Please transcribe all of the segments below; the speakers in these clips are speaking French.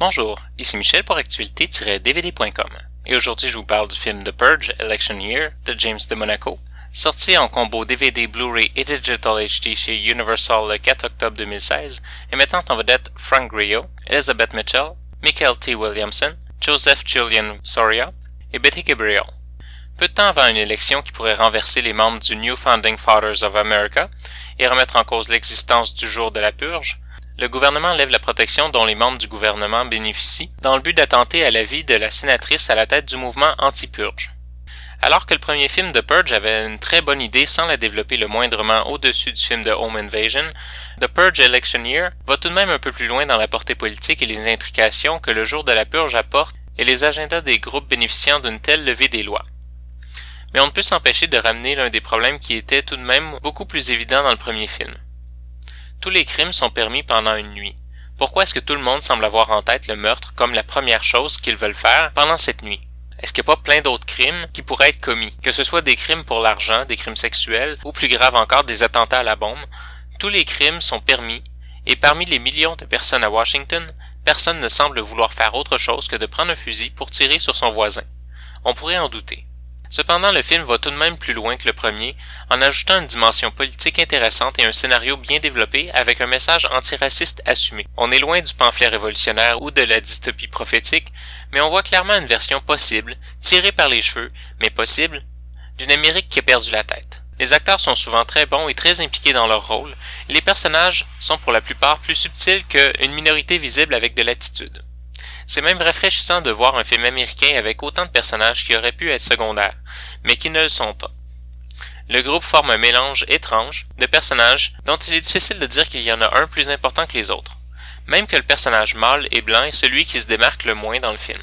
Bonjour, ici Michel pour actualité-dvd.com et aujourd'hui je vous parle du film The Purge Election Year de James DeMonaco, sorti en combo DVD, Blu-ray et Digital HD chez Universal le 4 octobre 2016 et mettant en vedette Frank Grillo, Elizabeth Mitchell, Michael T. Williamson, Joseph Julian Soria et Betty Gabriel. Peu de temps avant une élection qui pourrait renverser les membres du New Founding Fathers of America et remettre en cause l'existence du jour de la purge, le gouvernement lève la protection dont les membres du gouvernement bénéficient dans le but d'attenter à la vie de la sénatrice à la tête du mouvement anti-purge. Alors que le premier film de Purge avait une très bonne idée sans la développer le moindrement au-dessus du film de Home Invasion, The Purge Election Year va tout de même un peu plus loin dans la portée politique et les intrications que le jour de la purge apporte et les agendas des groupes bénéficiant d'une telle levée des lois. Mais on ne peut s'empêcher de ramener l'un des problèmes qui était tout de même beaucoup plus évident dans le premier film. Tous les crimes sont permis pendant une nuit. Pourquoi est-ce que tout le monde semble avoir en tête le meurtre comme la première chose qu'ils veulent faire pendant cette nuit? Est-ce qu'il n'y a pas plein d'autres crimes qui pourraient être commis? Que ce soit des crimes pour l'argent, des crimes sexuels, ou plus grave encore, des attentats à la bombe, tous les crimes sont permis, et parmi les millions de personnes à Washington, personne ne semble vouloir faire autre chose que de prendre un fusil pour tirer sur son voisin. On pourrait en douter. Cependant, le film va tout de même plus loin que le premier, en ajoutant une dimension politique intéressante et un scénario bien développé avec un message antiraciste assumé. On est loin du pamphlet révolutionnaire ou de la dystopie prophétique, mais on voit clairement une version possible, tirée par les cheveux, mais possible, d'une Amérique qui a perdu la tête. Les acteurs sont souvent très bons et très impliqués dans leur rôle, et les personnages sont pour la plupart plus subtils qu'une minorité visible avec de l'attitude. C'est même rafraîchissant de voir un film américain avec autant de personnages qui auraient pu être secondaires, mais qui ne le sont pas. Le groupe forme un mélange étrange de personnages dont il est difficile de dire qu'il y en a un plus important que les autres, même que le personnage mâle et blanc est celui qui se démarque le moins dans le film,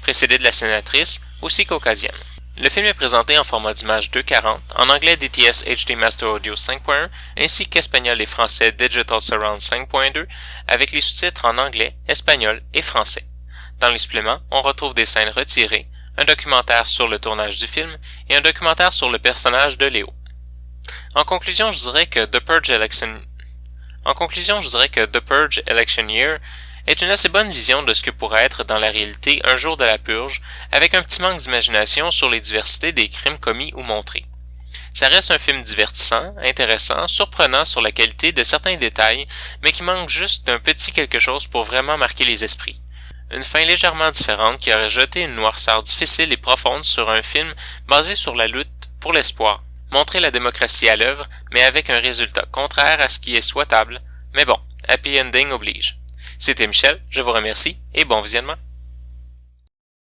précédé de la sénatrice, aussi caucasienne. Le film est présenté en format d'image 2.40, en anglais DTS HD Master Audio 5.1, ainsi qu'espagnol et français Digital Surround 5.2, avec les sous-titres en anglais, espagnol et français. Dans les suppléments, on retrouve des scènes retirées, un documentaire sur le tournage du film et un documentaire sur le personnage de Léo. En conclusion, je dirais que The Purge Election Year est une assez bonne vision de ce que pourrait être dans la réalité un jour de la purge, avec un petit manque d'imagination sur les diversités des crimes commis ou montrés. Ça reste un film divertissant, intéressant, surprenant sur la qualité de certains détails, mais qui manque juste d'un petit quelque chose pour vraiment marquer les esprits. Une fin légèrement différente qui aurait jeté une noirceur difficile et profonde sur un film basé sur la lutte pour l'espoir, montrer la démocratie à l'œuvre, mais avec un résultat contraire à ce qui est souhaitable, mais bon, happy ending oblige. C'était Michel, je vous remercie et bon visionnement.